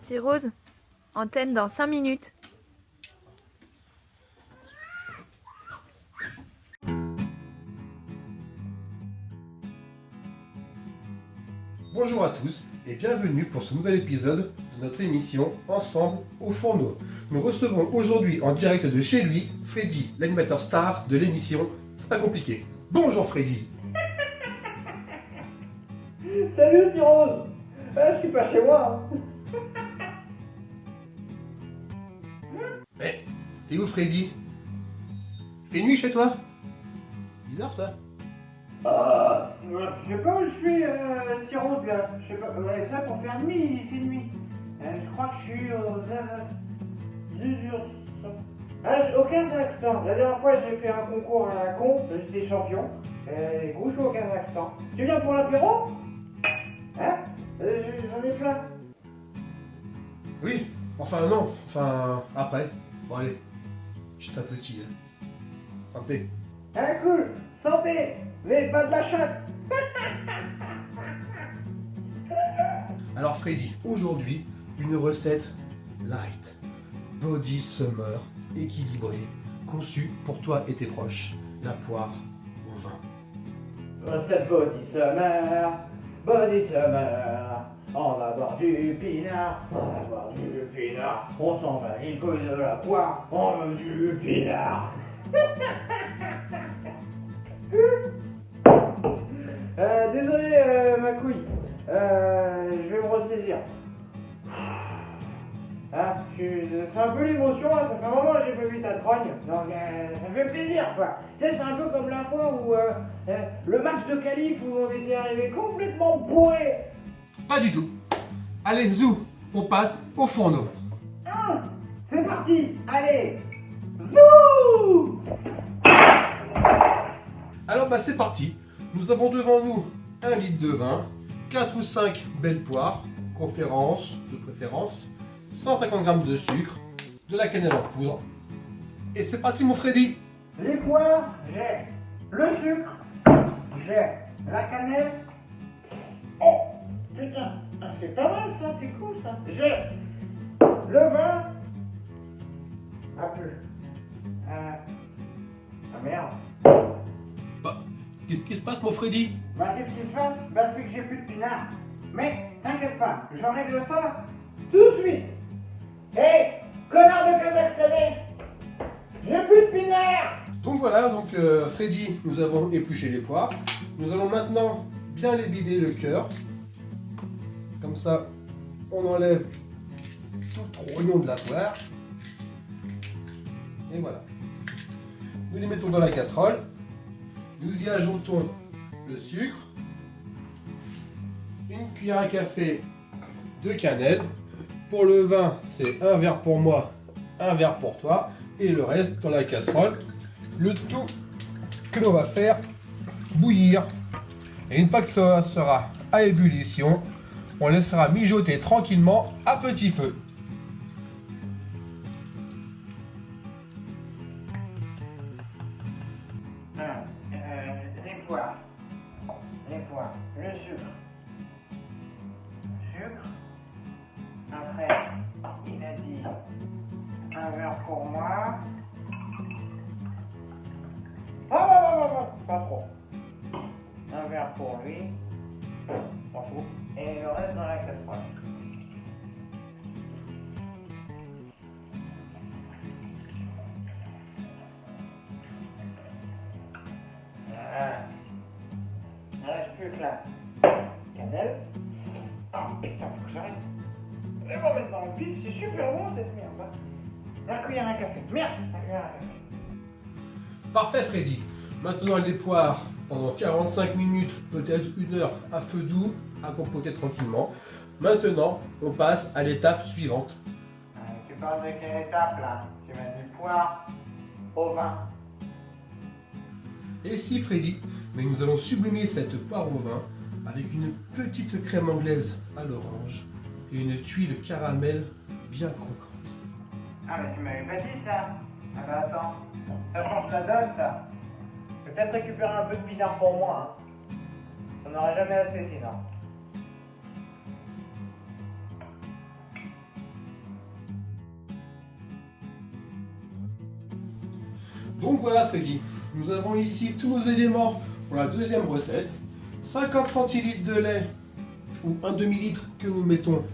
C'est Rose. Antenne dans 5 minutes. Bonjour à tous et bienvenue pour ce nouvel épisode de notre émission Ensemble au fourneau. Nous recevons aujourd'hui en direct de chez lui Freddy, l'animateur star de l'émission C'est pas compliqué. Bonjour Freddy. Salut, c'est Rose. Je suis pas chez moi. Eh, t'es où Freddy? Il fait nuit chez toi? Bizarre ça. Je sais pas où je suis, c'est Rose là. Je sais pas. Ouais, ça pour faire nuit, il fait nuit. Je crois que je suis au Kazakhstan. La dernière fois, j'ai fait un concours à la con, j'étais champion. Du coup, je suis au Kazakhstan. Tu viens pour l'apéro? Hein? J'en ai plein. Oui, enfin non, enfin après. Bon allez, juste un petit. Santé. Ah cool, santé, mais pas de la chatte. Alors Freddy, aujourd'hui, une recette light, body summer, équilibrée, conçue pour toi et tes proches, la poire au vin. Recette body summer, on va boire du pinard, on s'en va les couilles de la poire, on veut du pinard. Désolé ma couille, je vais me ressaisir. C'est un peu l'émotion, hein, ça fait un moment que j'ai pas vu ta trogne, donc ça me fait plaisir quoi. Tu sais, c'est un peu comme la fois où le match de qualif où on était arrivé complètement bourré. Pas du tout. Allez, zou, on passe au fourneau. C'est parti, allez. Wouh! Alors bah c'est parti. Nous avons devant nous 1 litre de vin, 4 ou 5 belles poires, de préférence, 150 g de sucre, de la cannelle en poudre. Et c'est parti mon Freddy. Les poires, j'ai le sucre, j'ai la cannelle. Oh putain, c'est pas mal ça, c'est cool ça. J'ai le vin. Ah plus. Ah merde. Bah, qu'est-ce qui se passe mon Freddy? Bah qu'est-ce qui se passe? Bah c'est que j'ai plus de pinard. Mais t'inquiète pas, j'en règle ça tout de suite. Hé, connard de Kazakhstanais, j'ai plus de pinard. Donc voilà, Freddy, nous avons épluché les poires. Nous allons maintenant bien les vider le cœur. Comme ça, on enlève tout rognon de la poire. Et voilà. Nous les mettons dans la casserole. Nous y ajoutons le sucre, une cuillère à café de cannelle. Pour le vin, c'est un verre pour moi, un verre pour toi. Et le reste dans la casserole. Le tout que l'on va faire bouillir. Et une fois que ça sera à ébullition, on laissera mijoter tranquillement à petit feu. Les poires, le sucre. Après, il a dit un verre pour moi. Pas trop. Un verre pour lui. S'en fout. Et le reste dans la casserole. Voilà. Il ne reste plus que la cannelle. Ah putain, faut que j'arrête. Je vais m'en mettre dans le pif, c'est super bon cette merde. Hein. La cuillère à café. Merde, la cuillère à café. Parfait Freddy. Maintenant les poires pendant 45 minutes, peut-être 1 heure à feu doux, à compoter tranquillement. Maintenant, on passe à l'étape suivante. Tu parles de quelle étape là? Tu mets du poire au vin. Et si Freddy, mais nous allons sublimer cette poire au vin avec une petite crème anglaise à l'orange et une tuile caramel bien croquante. Ah mais tu m'avais pas dit ça. Ah bah attends, ça change la donne ça. Peut-être récupérer un peu de pinard pour moi. Hein. On n'aurait jamais assez sinon. Donc voilà Freddy, nous avons ici tous nos éléments pour la deuxième recette. 50 centilitres de lait ou un demi-litre que nous mettons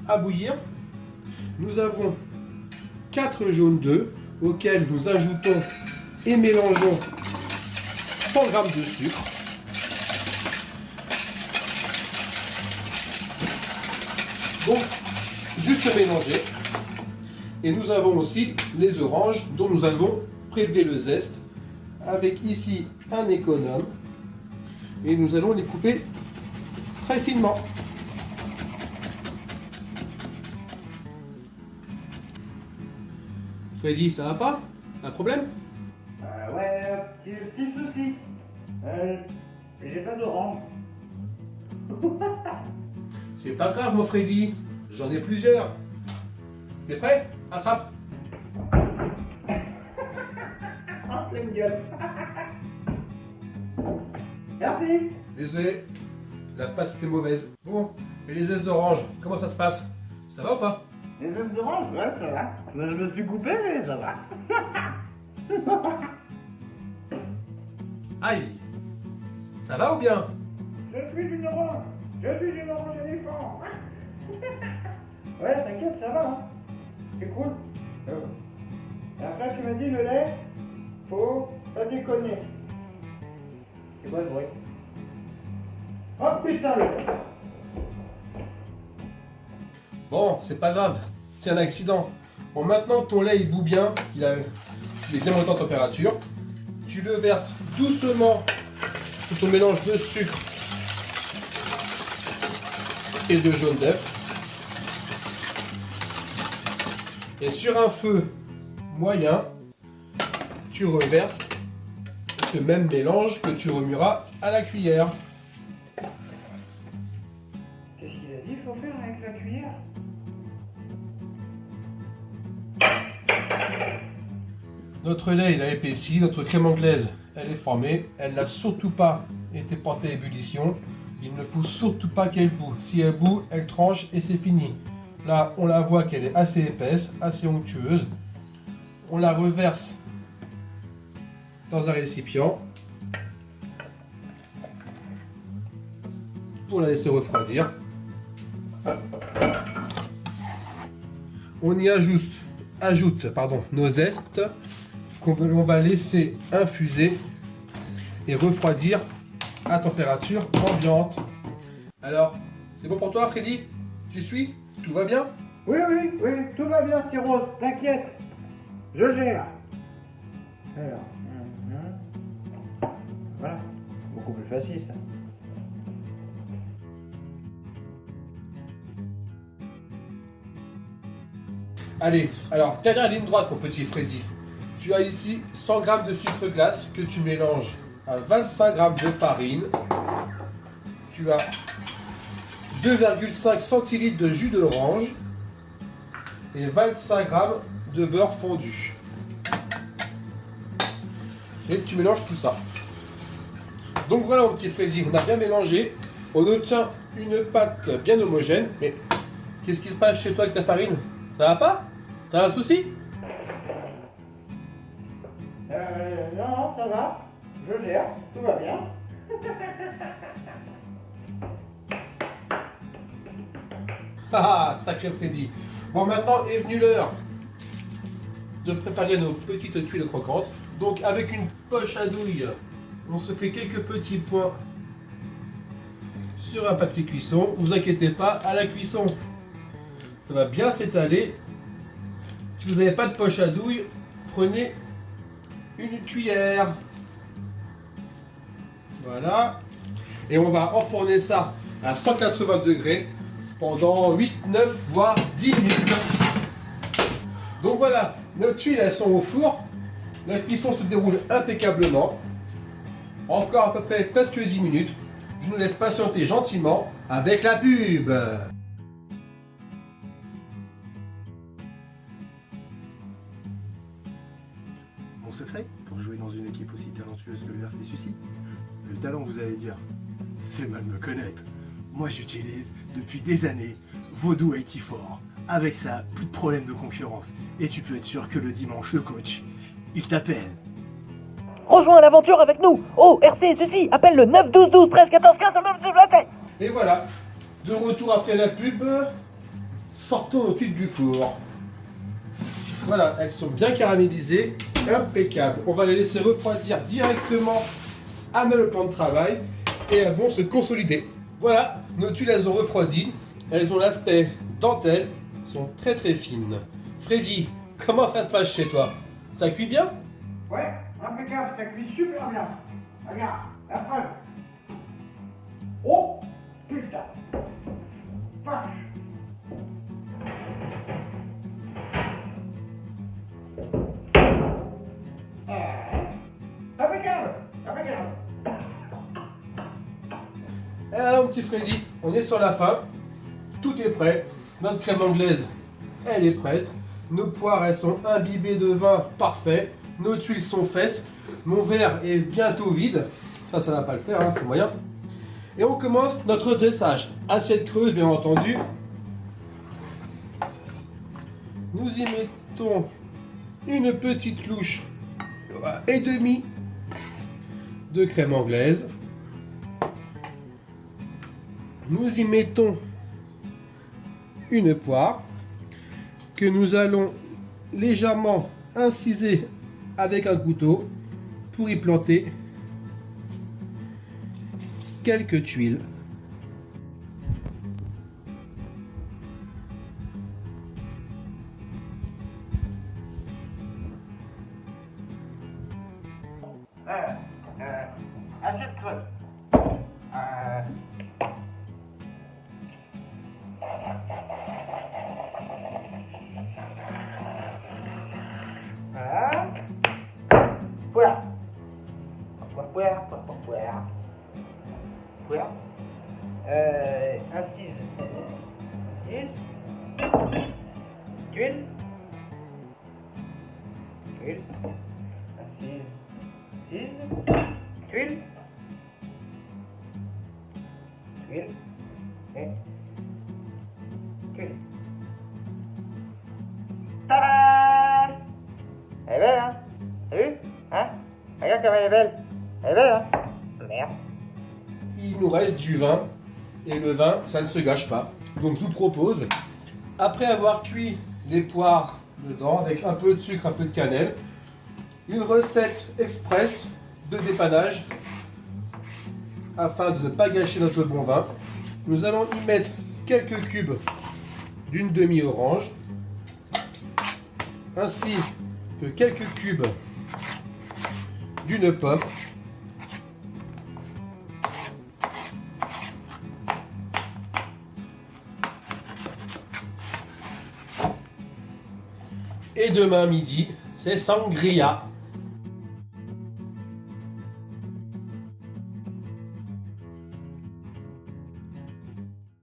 à bouillir. Nous avons 4 jaunes d'œufs auxquels nous ajoutons et mélangeons 100 g de sucre. Donc, juste mélanger. Et nous avons aussi les oranges dont nous allons prélever le zeste avec ici un économe. Et nous allons les couper très finement. Freddy, ça va pas? Un problème? Ouais, petit souci. J'ai pas d'orange. C'est pas grave, mon Freddy. J'en ai plusieurs. T'es prêt? Attrape. En pleine gueule. Merci. Désolé, la passe était mauvaise. Bon, et les zestes d'orange, comment ça se passe? Ça va ou pas? Les œufs d'orange, ouais, ça va. Je me suis coupé, mais ça va. Aïe! Ça va ou bien? Je suis une orange éléphant. Ouais, t'inquiète, ça va. Hein. C'est cool. Et après, tu m'as dit le lait, faut pas déconner. C'est quoi ce bruit? Oh putain, le lait. Bon, c'est pas grave, c'est un accident. Bon, maintenant que ton lait il bout bien, il est bien monté en température, tu le verses doucement sur ton mélange de sucre et de jaune d'œuf. Et sur un feu moyen, tu reverses ce même mélange que tu remueras à la cuillère. Qu'est-ce qu'il a dit, faut faire avec la cuillère? Notre lait il a épaissi, notre crème anglaise elle est formée, elle n'a surtout pas été portée à ébullition, il ne faut surtout pas qu'elle bout. Si elle bout, elle tranche et c'est fini. Là on la voit qu'elle est assez épaisse, assez onctueuse. On la reverse dans un récipient pour la laisser refroidir. On y ajoute nos zestes qu'on va laisser infuser et refroidir à température ambiante. Alors, c'est bon pour toi Freddy? Tu suis? Tout va bien? Oui, tout va bien, c'est Rose, t'inquiète. Je gère. Alors, voilà, beaucoup plus facile ça. Allez, alors dernière ligne droite mon petit Freddy. Tu as ici 100 g de sucre glace que tu mélanges à 25 g de farine. Tu as 2,5 centilitres de jus d'orange et 25 g de beurre fondu. Et tu mélanges tout ça. Donc voilà mon petit Freddy, on a bien mélangé. On obtient une pâte bien homogène. Mais qu'est-ce qui se passe chez toi avec ta farine? Ça va pas? T'as un souci? Non, ça va. Je gère, tout va bien. Ah, sacré Freddy. Bon, maintenant est venue l'heure de préparer nos petites tuiles croquantes. Donc, avec une poche à douille, on se fait quelques petits points sur un papier cuisson. Vous inquiétez pas, à la cuisson, ça va bien s'étaler. Si vous n'avez pas de poche à douille, prenez une cuillère. Voilà. Et on va enfourner ça à 180 degrés pendant 8, 9, voire 10 minutes. Donc voilà, nos tuiles elles sont au four. La cuisson se déroule impeccablement. Encore à peu près presque 10 minutes. Je nous laisse patienter gentiment avec la pub. Mon secret, pour jouer dans une équipe aussi talentueuse que le RC Sucy, le talent vous allez dire, c'est mal me connaître. Moi j'utilise depuis des années Vaudou 84. Avec ça, plus de problème de concurrence. Et tu peux être sûr que le dimanche, le coach, il t'appelle. Rejoins l'aventure avec nous. Oh, RC, ceci, appelle le 9 12 12 13 14 15 Et voilà, de retour après la pub, sortons nos tuiles du four. Voilà, elles sont bien caramélisées, impeccables. On va les laisser refroidir directement à notre plan de travail et elles vont se consolider. Voilà, nos tuiles elles ont refroidi, elles ont l'aspect dentelle, sont très très fines. Freddy, comment ça se passe chez toi? Ça cuit bien? Ouais, impeccable, ça cuit super bien. Regarde, la preuve. Oh, putain. Vache. Impeccable, impeccable. Et alors mon petit Freddy, on est sur la fin. Tout est prêt. Notre crème anglaise, elle est prête. Nos poires, elles sont imbibées de vin, parfait. Nos tuiles sont faites. Mon verre est bientôt vide. Ça va pas le faire, hein, c'est moyen. Et on commence notre dressage. Assiette creuse, bien entendu. Nous y mettons une petite louche et demie de crème anglaise. Nous y mettons une poire que nous allons légèrement inciser avec un couteau pour y planter quelques tuiles. Assiette creuse. Voilà. Poire. Poire. Incise. Tuile. Incise. Tuile. Et tuile. Tada! Elle est belle, hein? T'as vu? Hein? Regarde comme elle est belle. Elle est belle, hein? Merde. Il nous reste du vin. Et le vin, ça ne se gâche pas. Donc je vous propose, après avoir cuit les poires dedans, avec un peu de sucre, un peu de cannelle, une recette express de dépannage afin de ne pas gâcher notre bon vin. Nous allons y mettre quelques cubes d'une demi-orange, ainsi que quelques cubes d'une pomme, et demain midi, c'est sangria.